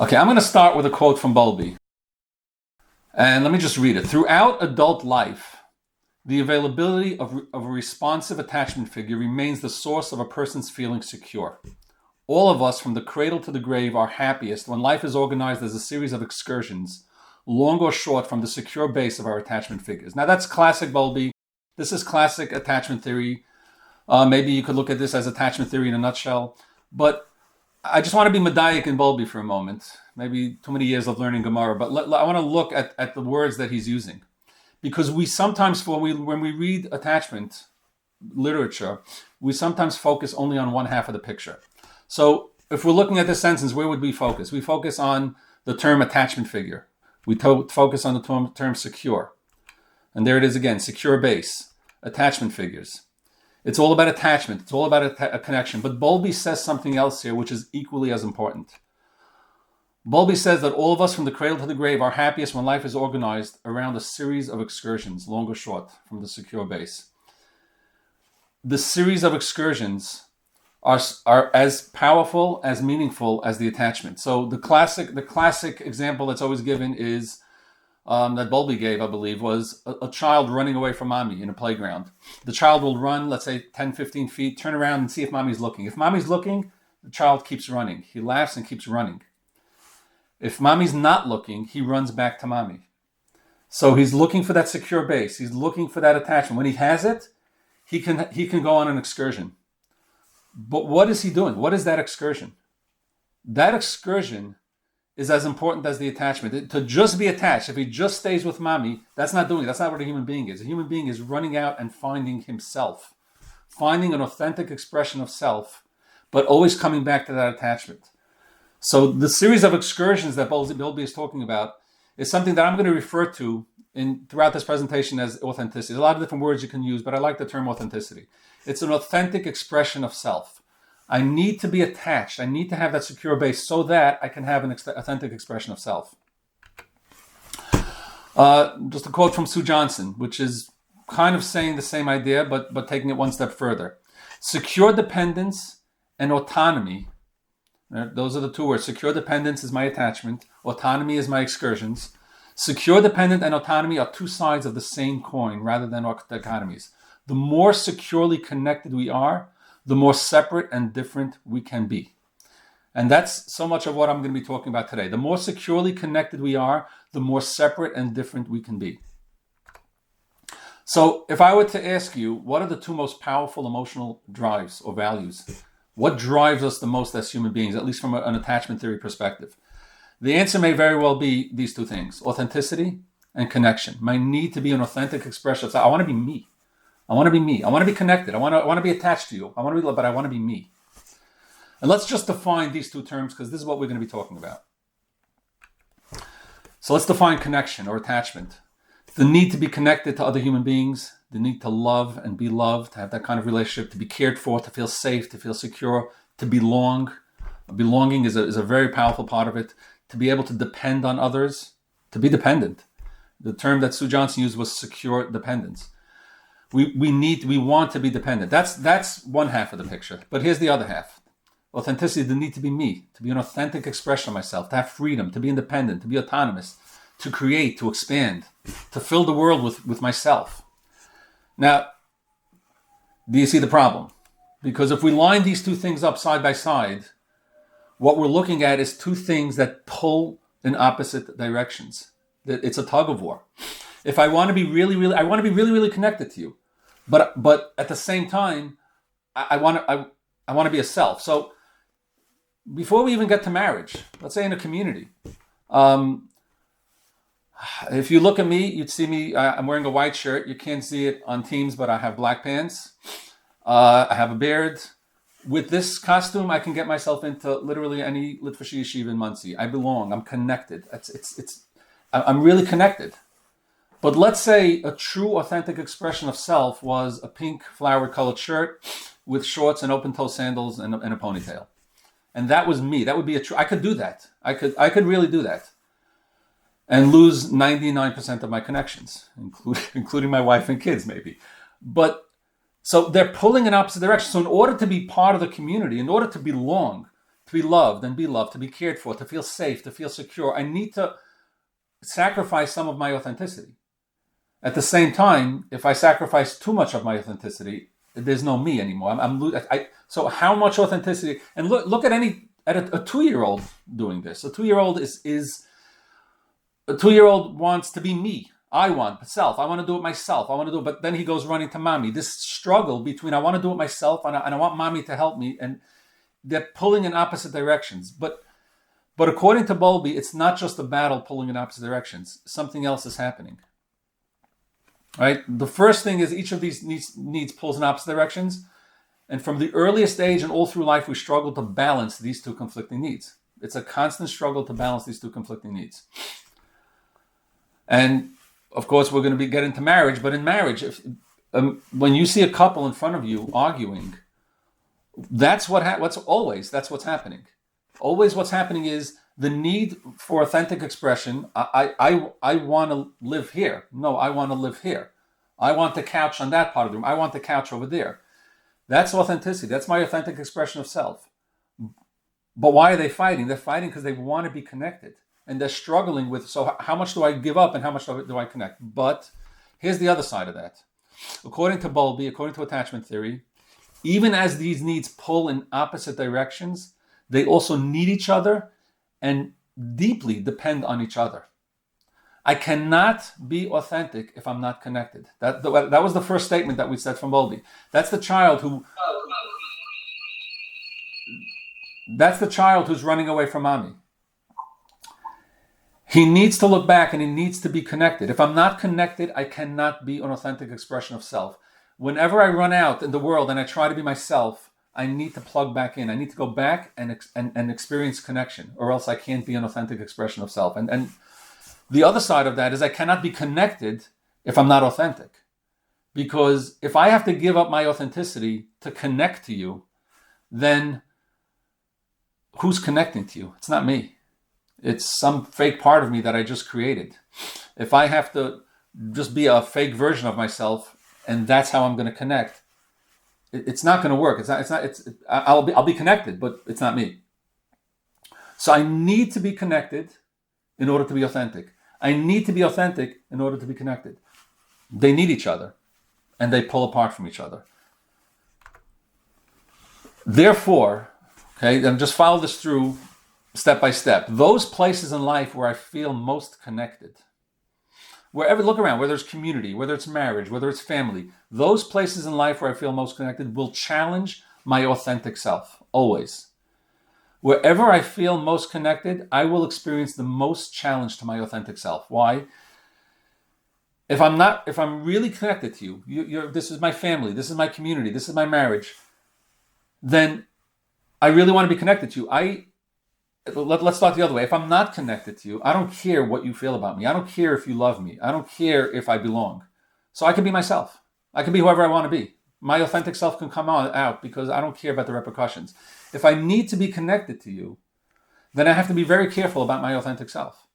Okay, I'm going to start with a quote from Bowlby. And let me just read it. Throughout adult life, the availability of a responsive attachment figure remains the source of a person's feeling secure. All of us, from the cradle to the grave, are happiest when life is organized as a series of excursions, long or short, from the secure base of our attachment figures. Now, that's classic Bowlby. This is classic attachment theory. Maybe you could look at this as attachment theory in a nutshell. But I just want to be medayik in Bowlby for a moment. Maybe too many years of learning Gemara, but I want to look at the words that he's using. Because we sometimes, when we read attachment literature, we sometimes focus only on one half of the picture. So if we're looking at this sentence, where would we focus? We focus on the term attachment figure. We focus on the term secure. And there it is again, secure base, attachment figures. It's all about attachment. It's all about a connection. But Bowlby says something else here, which is equally as important. Bowlby says that all of us, from the cradle to the grave, are happiest when life is organized around a series of excursions, long or short, from the secure base. The series of excursions are as powerful, as meaningful as the attachment. So the classic example that's always given is that Bowlby gave, I believe, was a child running away from mommy in a playground. The child will run, let's say 10, 15 feet, turn around and see if mommy's looking. If mommy's looking, the child keeps running. He laughs and keeps running. If mommy's not looking, he runs back to mommy. So he's looking for that secure base. He's looking for that attachment. When he has it, he can go on an excursion. But what is he doing? What is that excursion? That excursion is as important as the attachment. To just be attached, if he just stays with mommy, that's not doing it. That's not what a human being is. A human being is running out and finding himself, finding an authentic expression of self, but always coming back to that attachment. So the series of excursions that Bowlby is talking about is something that I'm going to refer to throughout this presentation as authenticity. There's a lot of different words you can use, but I like the term authenticity. It's an authentic expression of self. I need to be attached. I need to have that secure base so that I can have an authentic expression of self. Just a quote from Sue Johnson, which is kind of saying the same idea, but taking it one step further. Secure dependence and autonomy. Those are the two words. Secure dependence is my attachment. Autonomy is my excursions. Secure dependence and autonomy are two sides of the same coin rather than dichotomies. The more securely connected we are, the more separate and different we can be. And that's so much of what I'm going to be talking about today. The more securely connected we are, the more separate and different we can be. So if I were to ask you, what are the two most powerful emotional drives or values? What drives us the most as human beings, at least from an attachment theory perspective? The answer may very well be these two things: authenticity and connection. My need to be an authentic expression of self. I want to be me. I want to be me. I want to be connected. I want to be attached to you. I want to be, but I want to be me. And let's just define these two terms, because this is what we're going to be talking about. So let's define connection or attachment. The need to be connected to other human beings, the need to love and be loved, to have that kind of relationship, to be cared for, to feel safe, to feel secure, to belong. Belonging is a very powerful part of it. To be able to depend on others, to be dependent. The term that Sue Johnson used was secure dependence. We want to be dependent. That's one half of the picture. But here's the other half. Authenticity, the need to be me, to be an authentic expression of myself, to have freedom, to be independent, to be autonomous, to create, to expand, to fill the world with myself. Now, do you see the problem? Because if we line these two things up side by side, what we're looking at is two things that pull in opposite directions. It's a tug of war. If I want to be really connected to you, but at the same time, I want to be a self. So before we even get to marriage, let's say in a community, if you look at me, you'd see me. I'm wearing a white shirt. You can't see it on Teams, but I have black pants. I have a beard. With this costume, I can get myself into literally any Litvish yeshiva in Muncie. I belong. I'm connected. I'm really connected. But let's say a true, authentic expression of self was a pink flower-colored shirt with shorts and open-toe sandals and a ponytail, and that was me. That would be I could do that. I could really do that, and lose 99% of my connections, including my wife and kids, maybe. But so they're pulling in opposite directions. So in order to be part of the community, in order to belong, to be loved and be loved, to be cared for, to feel safe, to feel secure. I need to sacrifice some of my authenticity. At the same time, if I sacrifice too much of my authenticity, there's no me anymore. So how much authenticity? And look at a 2-year-old doing this. A 2-year-old is a 2-year-old wants to be me. I want to do it myself. But then he goes running to mommy. This struggle between I want to do it myself and I want mommy to help me, and they're pulling in opposite directions. But according to Bowlby, it's not just a battle pulling in opposite directions. Something else is happening. Right? The first thing is each of these needs pulls in opposite directions. And from the earliest age and all through life, we struggle to balance these two conflicting needs. It's a constant struggle to balance these two conflicting needs. And of course, we're going to get into marriage. But in marriage, when you see a couple in front of you arguing, that's what's happening. Always what's happening is the need for authentic expression. I want to live here. No, I want to live here. I want the couch on that part of the room. I want the couch over there. That's authenticity. That's my authentic expression of self. But why are they fighting? They're fighting because they want to be connected. And they're struggling with, so how much do I give up and how much do I connect? But here's the other side of that. According to Bowlby, according to attachment theory, even as these needs pull in opposite directions, they also need each other and deeply depend on each other. I cannot be authentic if I'm not connected. That was the first statement that we said from Bowlby. That's the child who's running away from mommy. He needs to look back and he needs to be connected. If I'm not connected, I cannot be an authentic expression of self. Whenever I run out in the world and I try to be myself, I need to plug back in. I need to go back and experience connection, or else I can't be an authentic expression of self. And the other side of that is I cannot be connected if I'm not authentic. Because if I have to give up my authenticity to connect to you, then who's connecting to you? It's not me. It's some fake part of me that I just created. If I have to just be a fake version of myself and that's how I'm going to connect, it's not going to work. I'll be connected, but it's not me. So I need to be connected in order to be authentic. I need to be authentic in order to be connected. They need each other and they pull apart from each other. Therefore, okay, and just follow this through step by step. Those places in life where I feel most connected, look around, whether it's community, whether it's marriage, whether it's family, those places in life where I feel most connected will challenge my authentic self, always. Wherever I feel most connected, I will experience the most challenge to my authentic self. Why? If I'm really connected to you, this is my family, this is my community, this is my marriage, then I really want to be connected to you. Let's start the other way. If I'm not connected to you, I don't care what you feel about me. I don't care if you love me. I don't care if I belong. So I can be myself. I can be whoever I want to be. My authentic self can come out because I don't care about the repercussions. If I need to be connected to you, then I have to be very careful about my authentic self.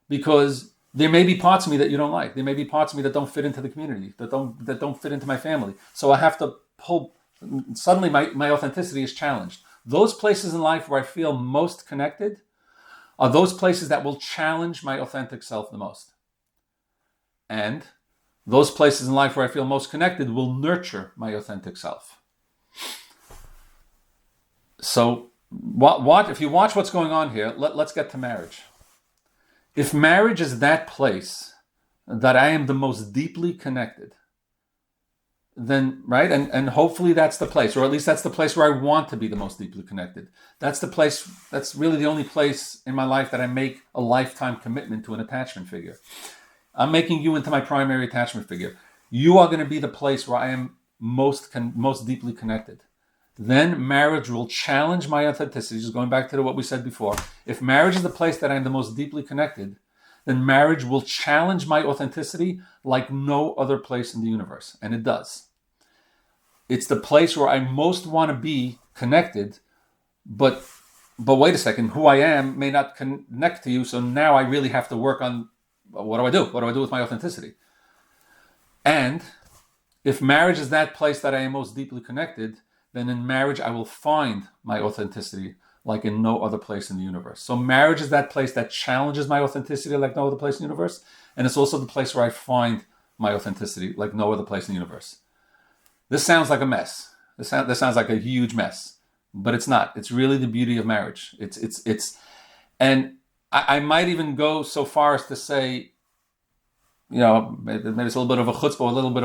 Because there may be parts of me that you don't like. There may be parts of me that don't fit into the community, that don't fit into my family. So I have to suddenly my authenticity is challenged. Those places in life where I feel most connected are those places that will challenge my authentic self the most. And those places in life where I feel most connected will nurture my authentic self. So if you watch what's going on here, let's get to marriage. If marriage is that place that I am the most deeply connected, then, right? And hopefully that's the place, or at least that's the place where I want to be the most deeply connected. That's the place, that's really the only place in my life that I make a lifetime commitment to an attachment figure. I'm making you into my primary attachment figure. You are going to be the place where I am most deeply connected. Then marriage will challenge my authenticity. Just going back to what we said before. If marriage is the place that I am the most deeply connected, then marriage will challenge my authenticity like no other place in the universe. And it does. It's the place where I most want to be connected, but wait a second, who I am may not connect to you, so now I really have to work on what do I do? What do I do with my authenticity? And if marriage is that place that I am most deeply connected, then in marriage I will find my authenticity like in no other place in the universe. So marriage is that place that challenges my authenticity like no other place in the universe. And it's also the place where I find my authenticity like no other place in the universe. This sounds like a mess. This sounds like a huge mess, but it's not. It's really the beauty of marriage. And I might even go so far as to say, maybe it's a little bit of a chutzpah, a little bit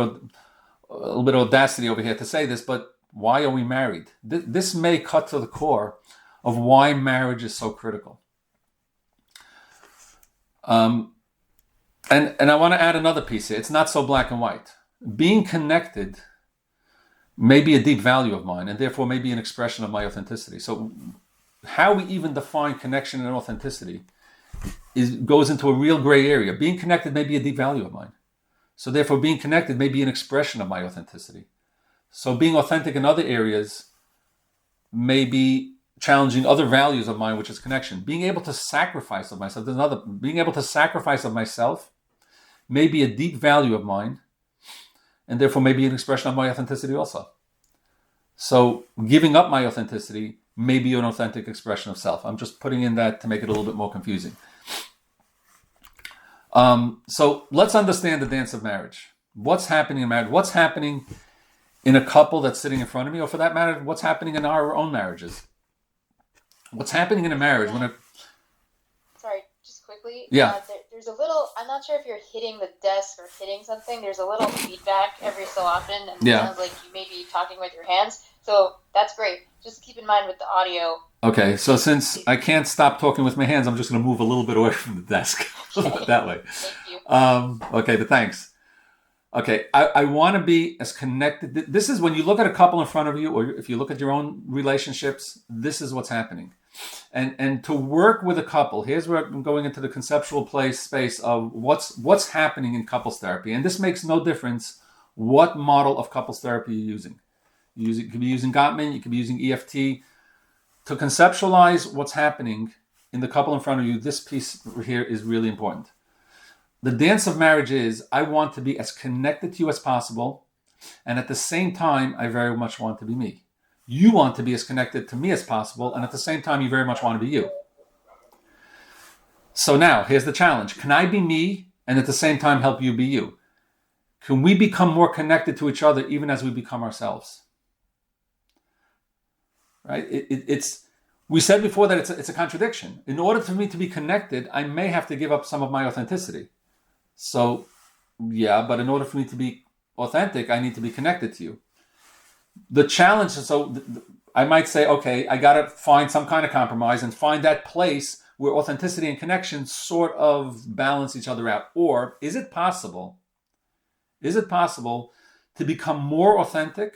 of audacity over here to say this, but why are we married? This may cut to the core of why marriage is so critical. And I want to add another piece here. It's not so black and white. Being connected may be a deep value of mine, and therefore may be an expression of my authenticity. So how we even define connection and authenticity goes into a real gray area. Being connected may be a deep value of mine. So therefore, being connected may be an expression of my authenticity. So being authentic in other areas may be challenging other values of mine, which is connection. Being able to sacrifice of myself, being able to sacrifice of myself may be a deep value of mine, and therefore may be an expression of my authenticity also. So giving up my authenticity may be an authentic expression of self. I'm just putting in that to make it a little bit more confusing. So let's understand the dance of marriage. What's happening in marriage? What's happening in a couple that's sitting in front of me, or for that matter, what's happening in our own marriages? What's happening in a marriage when Sorry, just quickly. Yeah. There's a little, I'm not sure if you're hitting the desk or hitting something. There's a little feedback every so often, and it sounds like you may be talking with your hands. So that's great. Just keep in mind with the audio. Okay, so since I can't stop talking with my hands, I'm just going to move a little bit away from the desk. That way. Thank you. Okay, but thanks. Okay, I want to be as connected. This is when you look at a couple in front of you, or if you look at your own relationships, this is what's happening. And to work with a couple, here's where I'm going into the conceptual space of what's happening in couples therapy. And this makes no difference what model of couples therapy you're using. You could be using Gottman, you could be using EFT. To conceptualize what's happening in the couple in front of you, this piece here is really important. The dance of marriage is, I want to be as connected to you as possible, and at the same time, I very much want to be me. You want to be as connected to me as possible, and at the same time, you very much want to be you. So now, here's the challenge. Can I be me, and at the same time help you be you? Can we become more connected to each other even as we become ourselves? Right? We said before that it's a contradiction. In order for me to be connected, I may have to give up some of my authenticity. So, yeah, but in order for me to be authentic, I need to be connected to you. The challenge is, I might say, okay, I got to find some kind of compromise and find that place where authenticity and connection sort of balance each other out. Or is it possible to become more authentic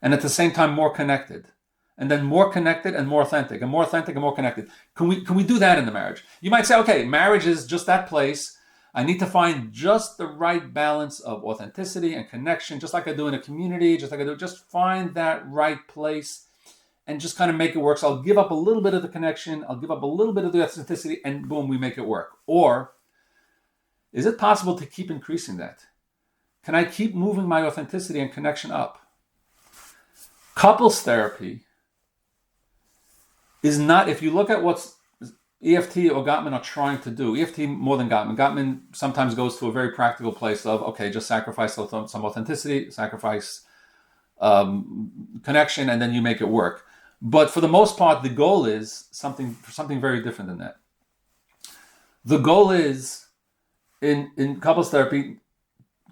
and at the same time more connected? And then more connected and more authentic, and more authentic and more connected. Can we do that in the marriage? You might say, okay, marriage is just that place. I need to find just the right balance of authenticity and connection, just like I do in a community, just find that right place and just kind of make it work. So I'll give up a little bit of the connection, I'll give up a little bit of the authenticity, and boom, we make it work. Or is it possible to keep increasing that? Can I keep moving my authenticity and connection up? Couples therapy is not, if you look at what's EFT or Gottman are trying to do, EFT more than Gottman. Gottman sometimes goes to a very practical place of, okay, just sacrifice some authenticity, sacrifice connection, and then you make it work. But for the most part, the goal is something very different than that. The goal is, in couples therapy,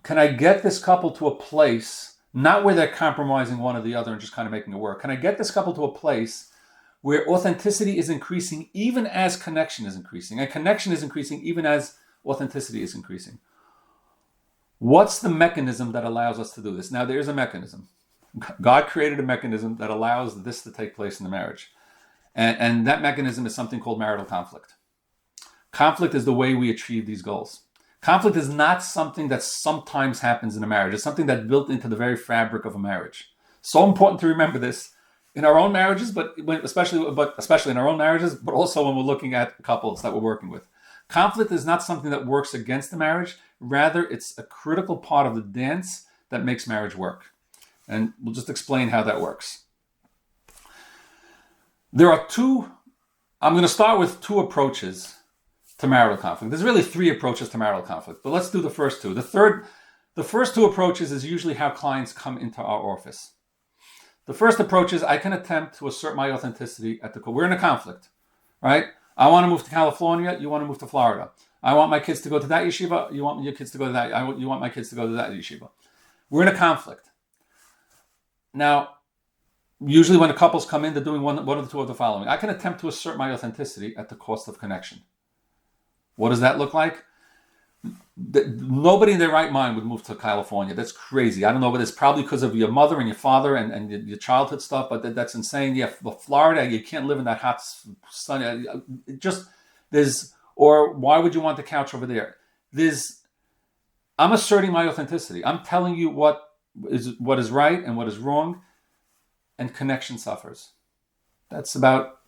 can I get this couple to a place, not where they're compromising one or the other and just kind of making it work. Can I get this couple to a place where authenticity is increasing even as connection is increasing, and connection is increasing even as authenticity is increasing? What's the mechanism that allows us to do this? Now, there's a mechanism. God created a mechanism that allows this to take place in the marriage. And that mechanism is something called marital conflict. Conflict is the way we achieve these goals. Conflict is not something that sometimes happens in a marriage. It's something that's built into the very fabric of a marriage. So important to remember this in our own marriages, but especially in our own marriages, but also when we're looking at couples that we're working with. Conflict is not something that works against the marriage. Rather, it's a critical part of the dance that makes marriage work. And we'll just explain how that works. I'm going to start with two approaches to marital conflict. There's really three approaches to marital conflict, but let's do the first two. The first two approaches is usually how clients come into our office. The first approach is I can attempt to assert my authenticity at the core. We're in a conflict, right? I want to move to California. You want to move to Florida. I want my kids to go to that yeshiva. You want your kids to go to that. You want my kids to go to that yeshiva. We're in a conflict. Now, usually when the couples come in, they're doing one of the two of the following. I can attempt to assert my authenticity at the cost of connection. What does that look like? Nobody in their right mind would move to California. That's crazy. I don't know, but it's probably because of your mother and your father and your childhood stuff, but that's insane. Yeah, but Florida, you can't live in that hot sun. Or why would you want the couch over there? I'm asserting my authenticity. I'm telling you what is right and what is wrong, and connection suffers. That's about,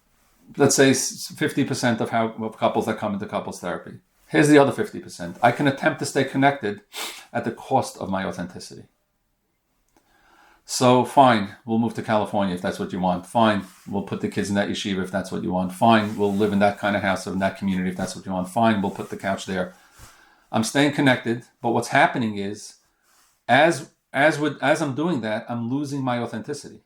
let's say, 50% of couples that come into couples therapy. Here's the other 50%. I can attempt to stay connected at the cost of my authenticity. So fine, we'll move to California if that's what you want. Fine, we'll put the kids in that yeshiva if that's what you want. Fine, we'll live in that kind of house or in that community if that's what you want. Fine, we'll put the couch there. I'm staying connected, but what's happening is, as I'm doing that, I'm losing my authenticity.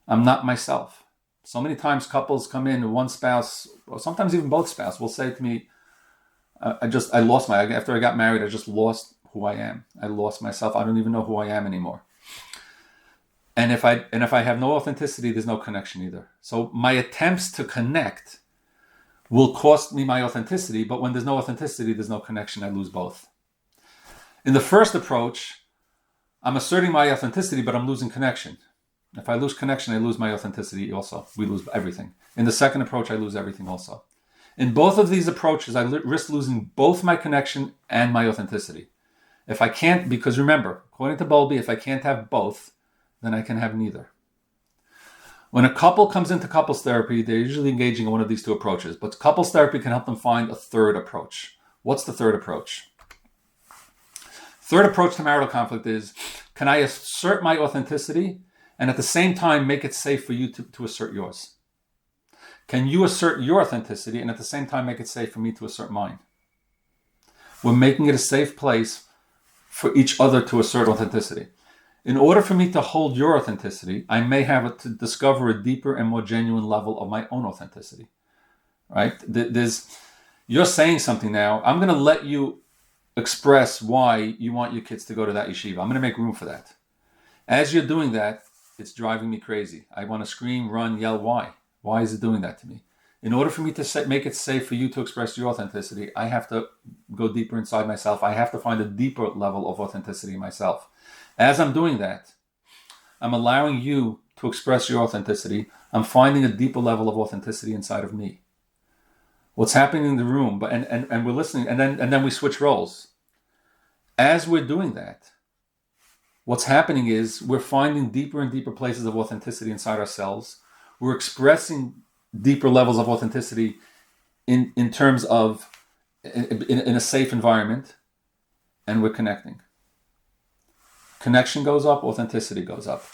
I'm not myself. So many times couples come in and one spouse, or sometimes even both spouses, will say to me, after I got married, I just lost who I am. I lost myself. I don't even know who I am anymore. And if I have no authenticity, there's no connection either. So my attempts to connect will cost me my authenticity, but when there's no authenticity, there's no connection. I lose both. In the first approach, I'm asserting my authenticity, but I'm losing connection. If I lose connection, I lose my authenticity also. We lose everything. In the second approach, I lose everything also. In both of these approaches, I risk losing both my connection and my authenticity. If I can't, because remember, according to Bowlby, if I can't have both, then I can have neither. When a couple comes into couples therapy, they're usually engaging in one of these two approaches, but couples therapy can help them find a third approach. What's the third approach? Third approach to marital conflict is, can I assert my authenticity and at the same time make it safe for you to assert yours? Can you assert your authenticity and at the same time make it safe for me to assert mine? We're making it a safe place for each other to assert authenticity. In order for me to hold your authenticity, I may have to discover a deeper and more genuine level of my own authenticity, right? You're saying something now. I'm going to let you express why you want your kids to go to that yeshiva. I'm going to make room for that. As you're doing that, it's driving me crazy. I want to scream, run, yell, why? Why is it doing that to me? In order for me to make it safe for you to express your authenticity, I have to go deeper inside myself. I have to find a deeper level of authenticity in myself. As I'm doing that, I'm allowing you to express your authenticity. I'm finding a deeper level of authenticity inside of me. What's happening in the room, and we're listening, and then we switch roles. As we're doing that, what's happening is we're finding deeper and deeper places of authenticity inside ourselves. We're expressing deeper levels of authenticity in terms of in a safe environment, and we're connecting. Connection goes up, authenticity goes up.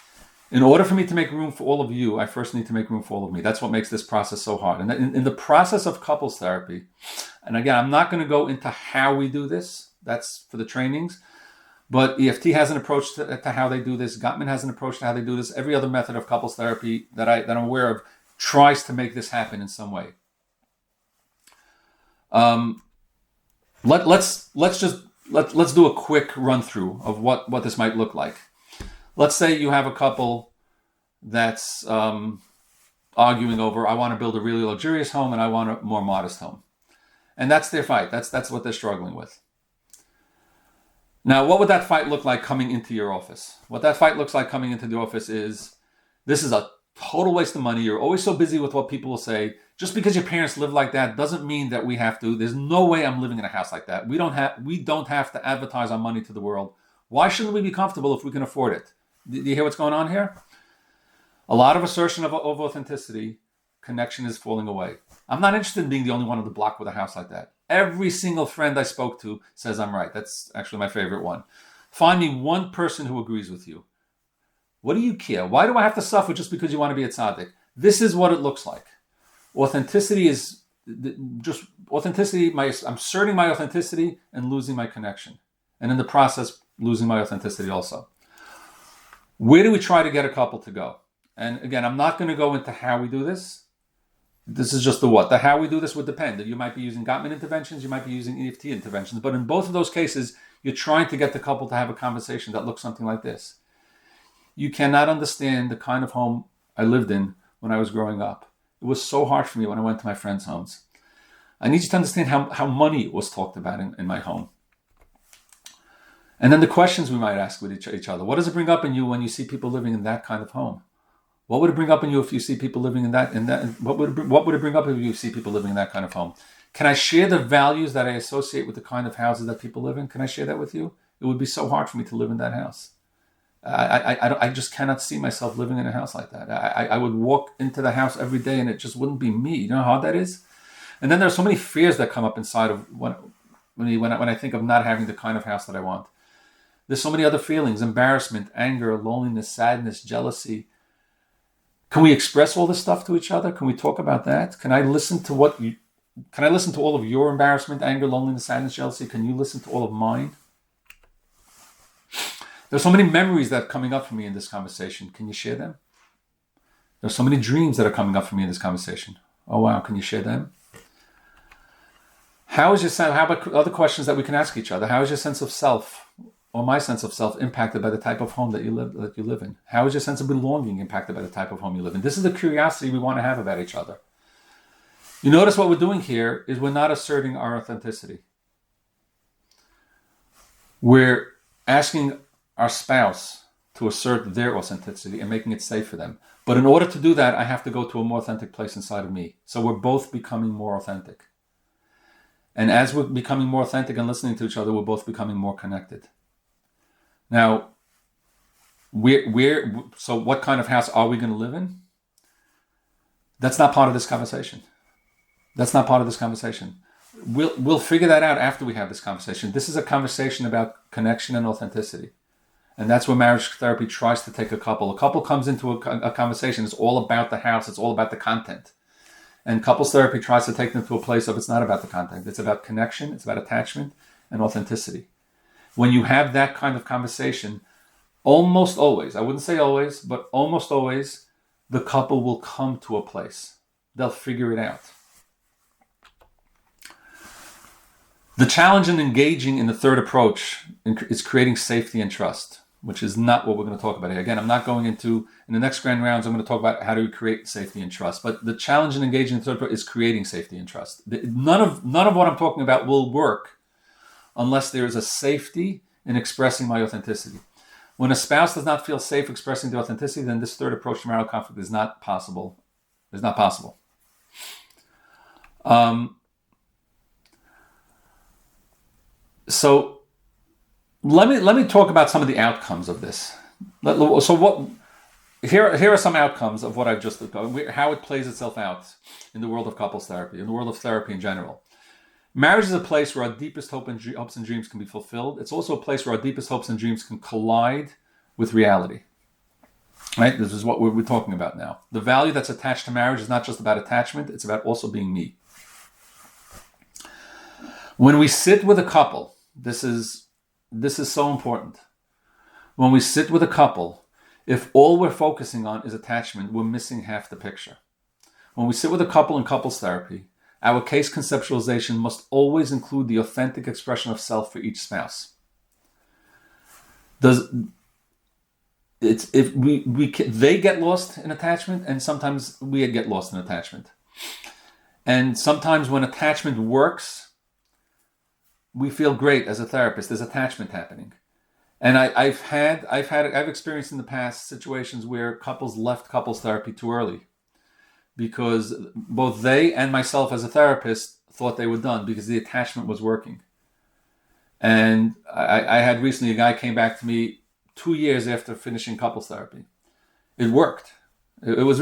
In order for me to make room for all of you, I first need to make room for all of me. That's what makes this process so hard. And in the process of couples therapy, and again, I'm not going to go into how we do this. That's for the trainings. But EFT has an approach to how they do this. Gottman has an approach to how they do this. Every other method of couples therapy that I'm aware of tries to make this happen in some way. Let's do a quick run through of what this might look like. Let's say you have a couple that's arguing over, I want to build a really luxurious home and I want a more modest home. And that's their fight. That's what they're struggling with. Now, what would that fight look like coming into your office? What that fight looks like coming into the office is, this is a total waste of money. You're always so busy with what people will say. Just because your parents live like that doesn't mean that we have to. There's no way I'm living in a house like that. We don't have to advertise our money to the world. Why shouldn't we be comfortable if we can afford it? Do you hear what's going on here? A lot of assertion of authenticity, connection is falling away. I'm not interested in being the only one on the block with a house like that. Every single friend I spoke to says I'm right. That's actually my favorite one. Find me one person who agrees with you. What do you care? Why do I have to suffer just because you want to be a tzaddik? This is what it looks like. Authenticity is just authenticity. I'm asserting my authenticity and losing my connection. And in the process, losing my authenticity also. Where do we try to get a couple to go? And again, I'm not going to go into how we do this. This is just the what. The how we do this would depend. You might be using Gottman interventions, you might be using EFT interventions. But in both of those cases, you're trying to get the couple to have a conversation that looks something like this. You cannot understand the kind of home I lived in when I was growing up. It was so hard for me when I went to my friends' homes. I need you to understand how money was talked about in my home. And then the questions we might ask with each other. What does it bring up in you when you see people living in that kind of home? What would it bring up in you if you see people living in that? What would it bring up if you see people living in that kind of home? Can I share the values that I associate with the kind of houses that people live in? Can I share that with you? It would be so hard for me to live in that house. I just cannot see myself living in a house like that. I would walk into the house every day and it just wouldn't be me. You know how hard that is? And then there are so many fears that come up inside of when I think of not having the kind of house that I want. There's so many other feelings: embarrassment, anger, loneliness, sadness, jealousy. Can we express all this stuff to each other? Can we talk about that? Can I listen to all of your embarrassment, anger, loneliness, sadness, jealousy? Can you listen to all of mine? There's so many memories that are coming up for me in this conversation. Can you share them? There's so many dreams that are coming up for me in this conversation. Oh, wow. Can you share them? How about other questions that we can ask each other? How is your sense of self, or my sense of self, impacted by the type of home that you live in? How is your sense of belonging impacted by the type of home you live in? This is the curiosity we want to have about each other. You notice what we're doing here is we're not asserting our authenticity. We're asking our spouse to assert their authenticity and making it safe for them. But in order to do that, I have to go to a more authentic place inside of me. So we're both becoming more authentic. And as we're becoming more authentic and listening to each other, we're both becoming more connected. Now, so what kind of house are we going to live in? That's not part of this conversation. We'll figure that out after we have this conversation. This is a conversation about connection and authenticity. And that's where marriage therapy tries to take a couple. A couple comes into a conversation. It's all about the house. It's all about the content. And couples therapy tries to take them to a place of it's not about the content. It's about connection. It's about attachment and authenticity. When you have that kind of conversation, almost always, I wouldn't say always, but almost always, the couple will come to a place. They'll figure it out. The challenge in engaging in the third approach is creating safety and trust, which is not what we're going to talk about here. Again, I'm not going into, in the next grand rounds, I'm going to talk about how to create safety and trust. But the challenge in engaging in the third approach is creating safety and trust. None of what I'm talking about will work unless there is a safety in expressing my authenticity. When a spouse does not feel safe expressing their authenticity, then this third approach to marital conflict is not possible. It's not possible. So let me talk about some of the outcomes of this. Here are some outcomes of what I've just discussed, how it plays itself out in the world of couples therapy, in the world of therapy in general. Marriage is a place where our deepest hopes and dreams can be fulfilled. It's also a place where our deepest hopes and dreams can collide with reality. Right? This is what we're talking about now. The value that's attached to marriage is not just about attachment, it's about also being me. When we sit with a couple, this is so important. When we sit with a couple, if all we're focusing on is attachment, we're missing half the picture. When we sit with a couple in couples therapy, our case conceptualization must always include the authentic expression of self for each spouse. They get lost in attachment, and sometimes we get lost in attachment. And sometimes when attachment works, we feel great as a therapist. There's attachment happening. And I've experienced in the past situations where couples left couples therapy too early because both they and myself as a therapist thought they were done because the attachment was working. And I had recently a guy came back to me 2 years after finishing couples therapy. It worked. He was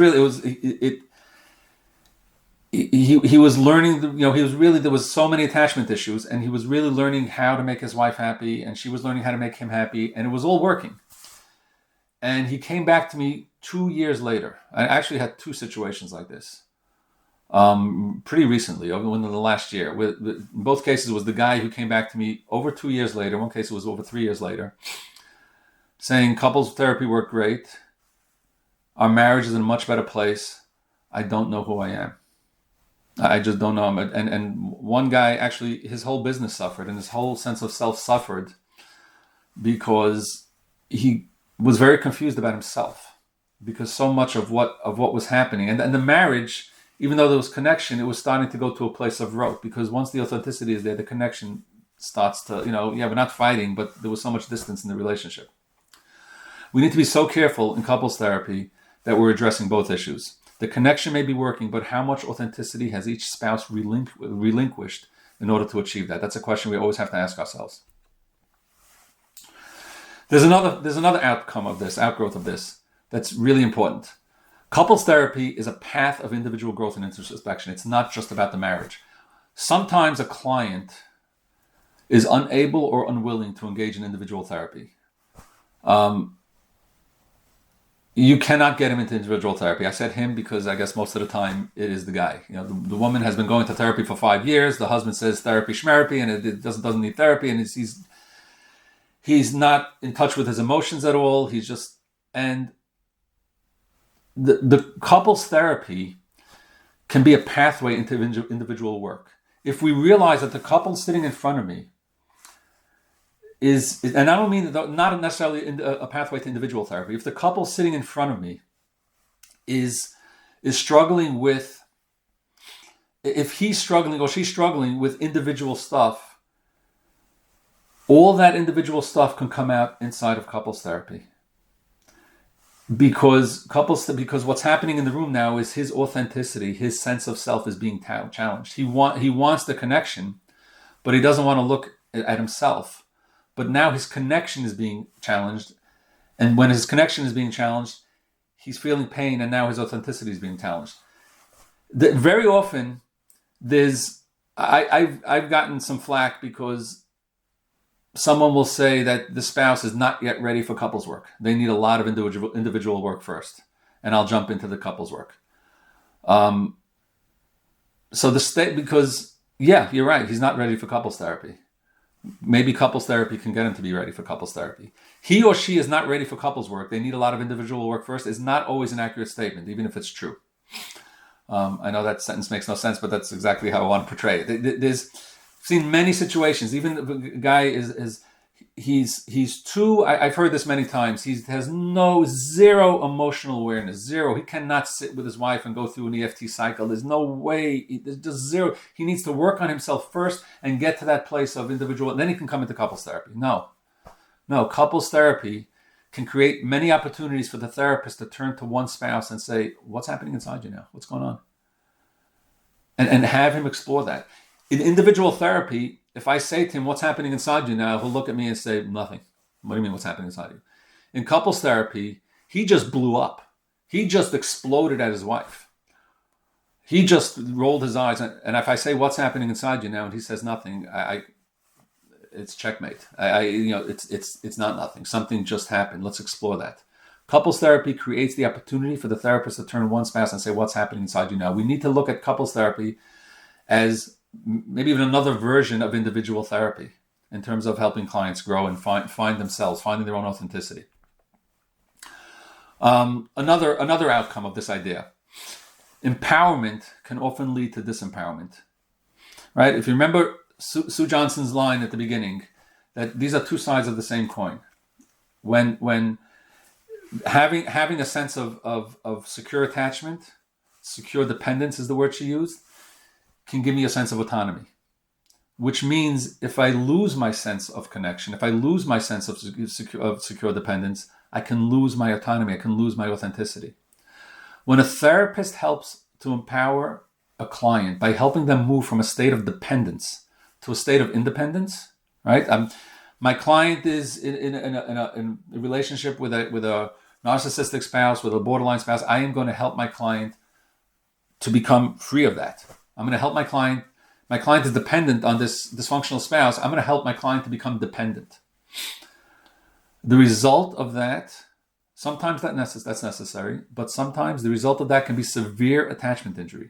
learning, there was so many attachment issues, and he was really learning how to make his wife happy, and she was learning how to make him happy, and it was all working. And he came back to me 2 years later. I actually had two situations like this. Pretty recently, within the last year. In both cases, it was the guy who came back to me over 2 years later. One case it was over 3 years later, saying couples therapy worked great. Our marriage is in a much better place. I don't know who I am. I just don't know him. And one guy, actually, his whole business suffered, and his whole sense of self suffered because he was very confused about himself, because so much of what was happening, and the marriage, even though there was connection, it was starting to go to a place of rote, because once the authenticity is there, the connection starts to, we're not fighting, but there was so much distance in the relationship. We need to be so careful in couples therapy that we're addressing both issues. The connection may be working, but how much authenticity has each spouse relinquished in order to achieve that? That's a question we always have to ask ourselves. There's another outgrowth of this, that's really important. Couples therapy is a path of individual growth and introspection. It's not just about the marriage. Sometimes a client is unable or unwilling to engage in individual therapy. You cannot get him into individual therapy. I said him because I guess most of the time it is the guy. The woman has been going to therapy for 5 years. The husband says therapy schmerapy, and it doesn't need therapy, and he's not in touch with his emotions at all. The couples therapy can be a pathway into individual work. If we realize that the couple sitting in front of me is, and I don't mean not necessarily a pathway to individual therapy. If the couple sitting in front of me is struggling with, if he's struggling or she's struggling with individual stuff, all that individual stuff can come out inside of couples therapy. Because what's happening in the room now is his authenticity, his sense of self is being challenged. He wants the connection, but he doesn't want to look at himself. But now his connection is being challenged. And when his connection is being challenged, he's feeling pain, and now his authenticity is being challenged. Very often, I've gotten some flack because someone will say that the spouse is not yet ready for couples work. They need a lot of individual work first. And I'll jump into the couples work. Because you're right, he's not ready for couples therapy. Maybe couples therapy can get him to be ready for couples therapy. He or she is not ready for couples work. They need a lot of individual work first is not always an accurate statement, even if it's true. I know that sentence makes no sense, but that's exactly how I want to portray it. There's seen many situations. Even the guy he's too. I've heard this many times. He has zero emotional awareness. Zero. He cannot sit with his wife and go through an EFT cycle. There's no way. There's just zero. He needs to work on himself first and get to that place of individual, and then he can come into couples therapy. No. Couples therapy can create many opportunities for the therapist to turn to one spouse and say, "What's happening inside you now? What's going on?" And have him explore that. In individual therapy, if I say to him, "What's happening inside you now?" he'll look at me and say, "Nothing." What do you mean, what's happening inside you? In couples therapy, he just blew up. He just exploded at his wife. He just rolled his eyes. And if I say, "What's happening inside you now?" and he says nothing, it's checkmate. It's not nothing. Something just happened. Let's explore that. Couples therapy creates the opportunity for the therapist to turn one spouse and say, "What's happening inside you now?" We need to look at couples therapy as maybe even another version of individual therapy in terms of helping clients grow and find themselves, finding their own authenticity. Another outcome of this idea: empowerment can often lead to disempowerment. Right? If you remember Sue Johnson's line at the beginning, that these are two sides of the same coin. When having a sense of secure attachment, secure dependence is the word she used, can give me a sense of autonomy. Which means if I lose my sense of connection, if I lose my sense of secure dependence, I can lose my autonomy, I can lose my authenticity. When a therapist helps to empower a client by helping them move from a state of dependence to a state of independence, right? My client is in a relationship with a narcissistic spouse, with a borderline spouse. I am going to help my client to become free of that. I'm going to help my client. My client is dependent on this dysfunctional spouse. I'm going to help my client to become dependent. The result of that Sometimes that's necessary, but sometimes the result of that can be severe attachment injury.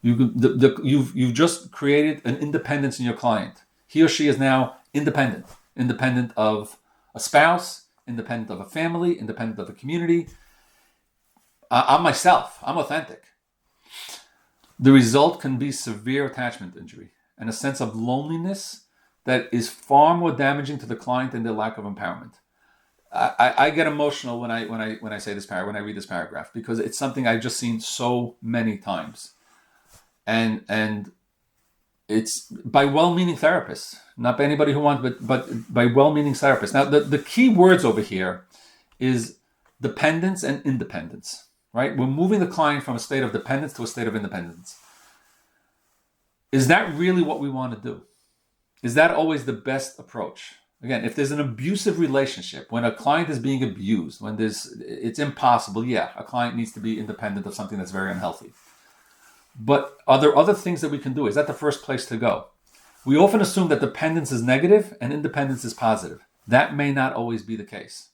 You've just created an independence in your client. He or she is now independent of a spouse, independent of a family, independent of a community. I'm myself. I'm authentic. The result can be severe attachment injury and a sense of loneliness that is far more damaging to the client than their lack of empowerment. I get emotional when I say this when I read this paragraph, because it's something I've just seen so many times, and it's by well-meaning therapists, not by anybody who wants, but by well-meaning therapists. Now, the key words over here is dependence and independence. Right? We're moving the client from a state of dependence to a state of independence. Is that really what we want to do? Is that always the best approach? Again, if there's an abusive relationship, when a client is being abused, it's impossible. Yeah, a client needs to be independent of something that's very unhealthy. But are there other things that we can do? Is that the first place to go? We often assume that dependence is negative and independence is positive. That may not always be the case.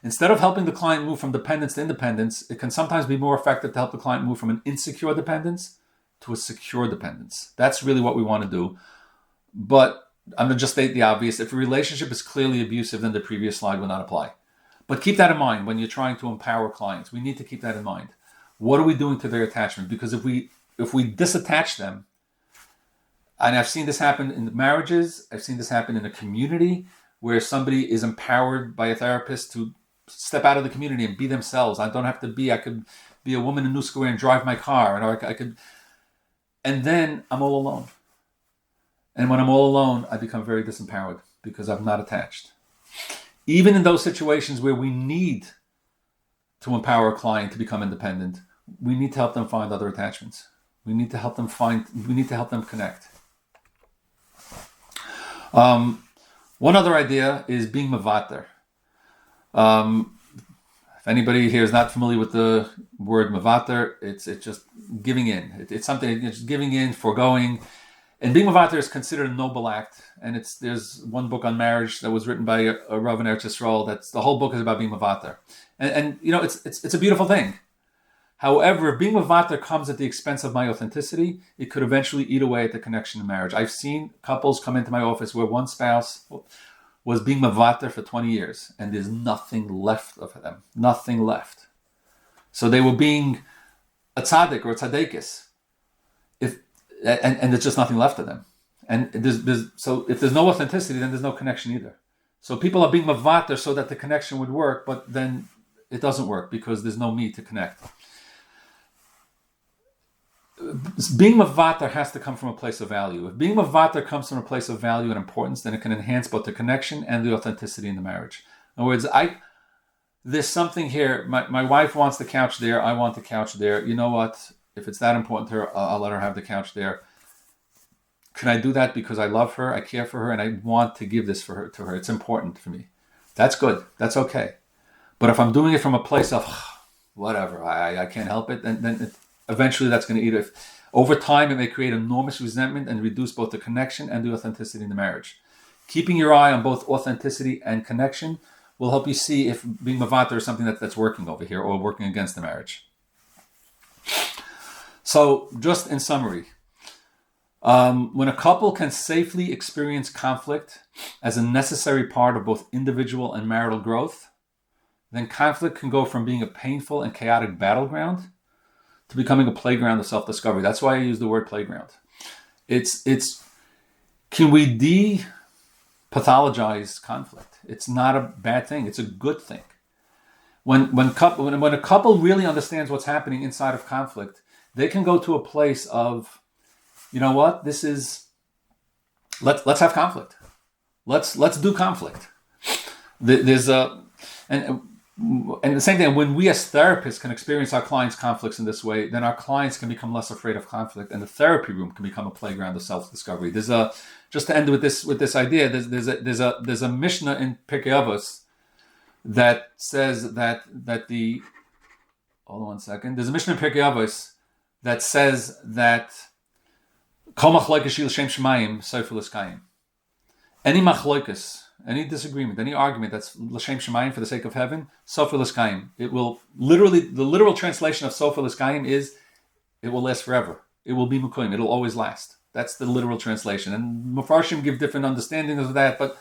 Instead of helping the client move from dependence to independence, it can sometimes be more effective to help the client move from an insecure dependence to a secure dependence. That's really what we want to do. But I'm going to just state the obvious. If a relationship is clearly abusive, then the previous slide will not apply. But keep that in mind when you're trying to empower clients. We need to keep that in mind. What are we doing to their attachment? Because if we disattach them, and I've seen this happen in marriages, I've seen this happen in a community where somebody is empowered by a therapist to step out of the community and be themselves. I could be a woman in New Square and drive my car, and then I'm all alone. And when I'm all alone, I become very disempowered because I'm not attached. Even in those situations where we need to empower a client to become independent, we need to help them find other attachments. We need to help them connect. One other idea is being mavater. If anybody here is not familiar with the word mavater, it's just giving in. It's something, it's giving in, foregoing. And being mavater is considered a noble act. And there's one book on marriage that was written by a Rav in Eretz Yisrael. The whole book is about being mavater. And you know, it's a beautiful thing. However, if being mavater comes at the expense of my authenticity, it could eventually eat away at the connection in marriage. I've seen couples come into my office where one spouse was being mavater for 20 years, and there's nothing left of them. Nothing left. So they were being a tzaddik or a tzaddikis, and there's just nothing left of them. And so if there's no authenticity, then there's no connection either. So people are being mavater so that the connection would work, but then it doesn't work because there's no me to connect. Being mavater has to come from a place of value. If being mavater comes from a place of value and importance, then it can enhance both the connection and the authenticity in the marriage. In other words, there's something here. My wife wants the couch there. I want the couch there. You know what? If it's that important to her, I'll let her have the couch there. Can I do that because I love her, I care for her, and I want to give this to her? It's important for me. That's good. That's okay. But if I'm doing it from a place of whatever, I can't help it, then eventually that's going to eat it. Over time, it may create enormous resentment and reduce both the connection and the authenticity in the marriage. Keeping your eye on both authenticity and connection will help you see if being mavater is something that's working over here or working against the marriage. So, just in summary, when a couple can safely experience conflict as a necessary part of both individual and marital growth, then conflict can go from being a painful and chaotic battleground to becoming a playground of self-discovery. That's why I use the word playground. Can we de-pathologize conflict? It's not a bad thing. It's a good thing. When a couple really understands what's happening inside of conflict, they can go to a place of, you know what? Let's have conflict. Let's do conflict. And the same thing, when we as therapists can experience our clients' conflicts in this way, then our clients can become less afraid of conflict, and the therapy room can become a playground of self-discovery. Just to end with this idea, there's a Mishnah in Pirkei Avos that says that hold on one second. There's a Mishnah in Pirkei Avos that says that Kol machlokas shel shem shemayim sofer l'skayim. Any machlokas any disagreement, any argument that's l'shem shemayim, for the sake of heaven, sofa l'skayim. It will literally, the literal translation of sofa l'skayim is, it will last forever. It will be mukayim. It'll always last. That's the literal translation. And Mefarshim give different understandings of that, but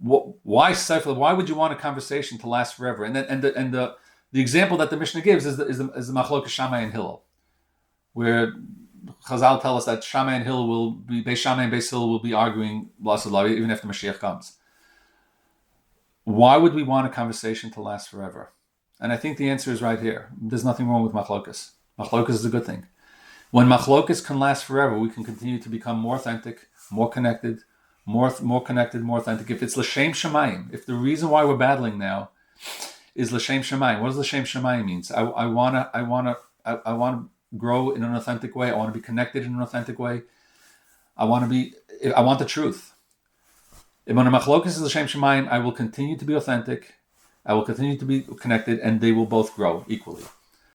why sofa? Why would you want a conversation to last forever? And the example that the Mishnah gives is the machlokes Shammai and Hillel, where Chazal tell us that Shammai and Hillel will be, Beis Shammai and Beis Hillel will be arguing Law even after Mashiach comes. Why would we want a conversation to last forever? And I think the answer is right here. There's nothing wrong with machlokas. Machlokas is a good thing. When machlokas can last forever, we can continue to become more authentic, more connected, more connected, more authentic. If it's l'shem shemayim, if the reason why we're battling now is l'shem shemayim, what does l'shem shemayim means? I wanna grow in an authentic way. I want to be connected in an authentic way. I want the truth. When a machlokas is l'shem shemayim, I will continue to be authentic. I will continue to be connected, and they will both grow equally.